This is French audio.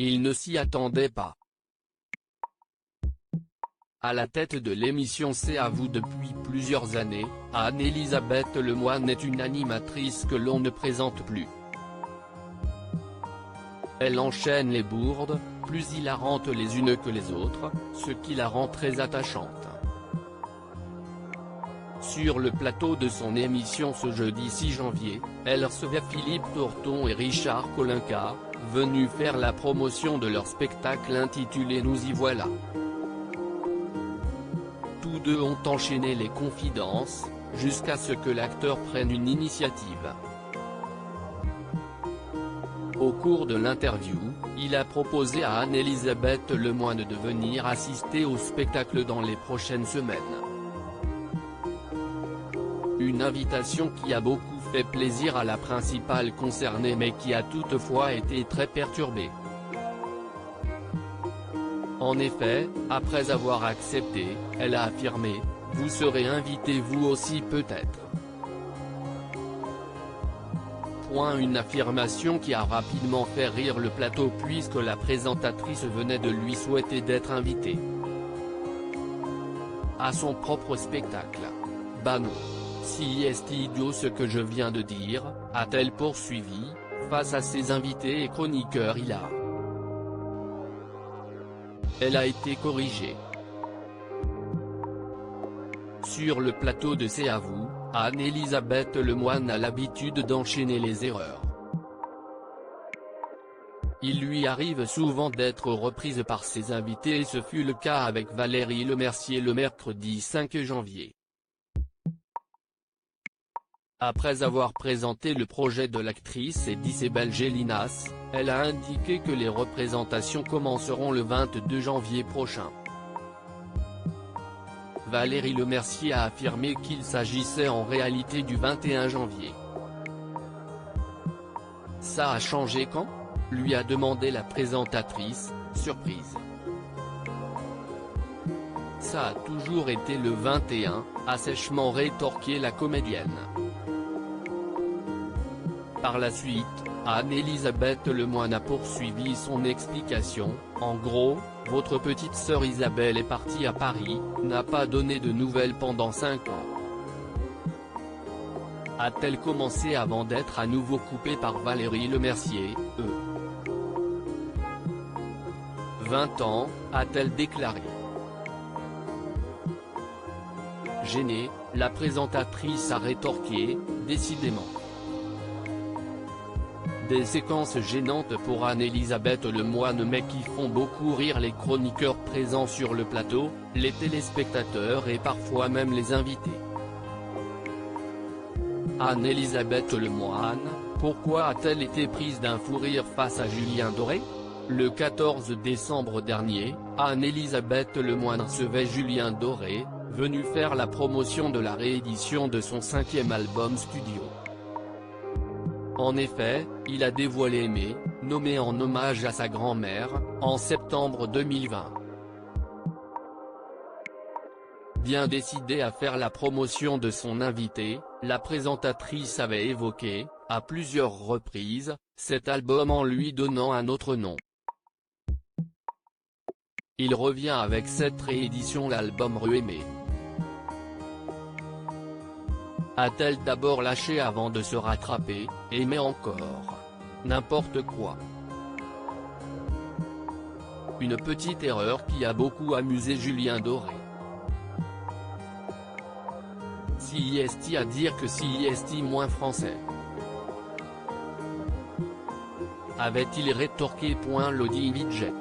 Il ne s'y attendait pas. À la tête de l'émission C'est à vous depuis plusieurs années, Anne-Elisabeth Lemoine est une animatrice que l'on ne présente plus. Elle enchaîne les bourdes, plus hilarantes les unes que les autres, ce qui la rend très attachante. Sur le plateau de son émission ce jeudi 6 janvier, elle recevait Philippe Torton et Richard Kolinka, venus faire la promotion de leur spectacle intitulé Nous y voilà. Tous deux ont enchaîné les confidences, jusqu'à ce que l'acteur prenne une initiative. Au cours de l'interview, il a proposé à Anne-Elisabeth Lemoine de venir assister au spectacle dans les prochaines semaines. Une invitation qui a beaucoup fait plaisir à la principale concernée mais qui a toutefois été très perturbée. En effet, après avoir accepté, elle a affirmé « Vous serez invité vous aussi peut-être ». Une affirmation qui a rapidement fait rire le plateau puisque la présentatrice venait de lui souhaiter d'être invitée à son propre spectacle. Bah non. Si est idiot ce que je viens de dire, a-t-elle poursuivi, face à ses invités et chroniqueurs hilars. Elle a été corrigée. Sur le plateau de C'est à vous, Anne-Elisabeth Lemoine a l'habitude d'enchaîner les erreurs. Il lui arrive souvent d'être reprise par ses invités et ce fut le cas avec Valérie Lemercier le mercredi 5 janvier. Après avoir présenté le projet de l'actrice et d'Isabelle Gélinas, elle a indiqué que les représentations commenceront le 22 janvier prochain. Valérie Lemercier a affirmé qu'il s'agissait en réalité du 21 janvier. Ça a changé quand ? Lui a demandé la présentatrice, surprise. Ça a toujours été le 21, a sèchement rétorqué la comédienne. Par la suite, Anne-Elisabeth Lemoine a poursuivi son explication, en gros, votre petite sœur Isabelle est partie à Paris, n'a pas donné de nouvelles pendant 5 ans. A-t-elle commencé avant d'être à nouveau coupée par Valérie Lemercier, 20 ans, a-t-elle déclaré. Gênée, la présentatrice a rétorqué, décidément. Des séquences gênantes pour Anne-Elisabeth Lemoine mais qui font beaucoup rire les chroniqueurs présents sur le plateau, les téléspectateurs et parfois même les invités. Anne-Elisabeth Lemoine, pourquoi a-t-elle été prise d'un fou rire face à Julien Doré ? Le 14 décembre dernier, Anne-Elisabeth Lemoine recevait Julien Doré, venu faire la promotion de la réédition de son 5e album studio. En effet, il a dévoilé Aimer, nommé en hommage à sa grand-mère, en septembre 2020. Bien décidée à faire la promotion de son invité, la présentatrice avait évoqué, à plusieurs reprises, cet album en lui donnant un autre nom. Il revient avec cette réédition l'album Rue Aimée. A-t-elle d'abord lâché avant de se rattraper, aimer encore. N'importe quoi. Une petite erreur qui a beaucoup amusé Julien Doré. Si est à dire que si est moins français. Avait-il rétorqué. Lodi Midget.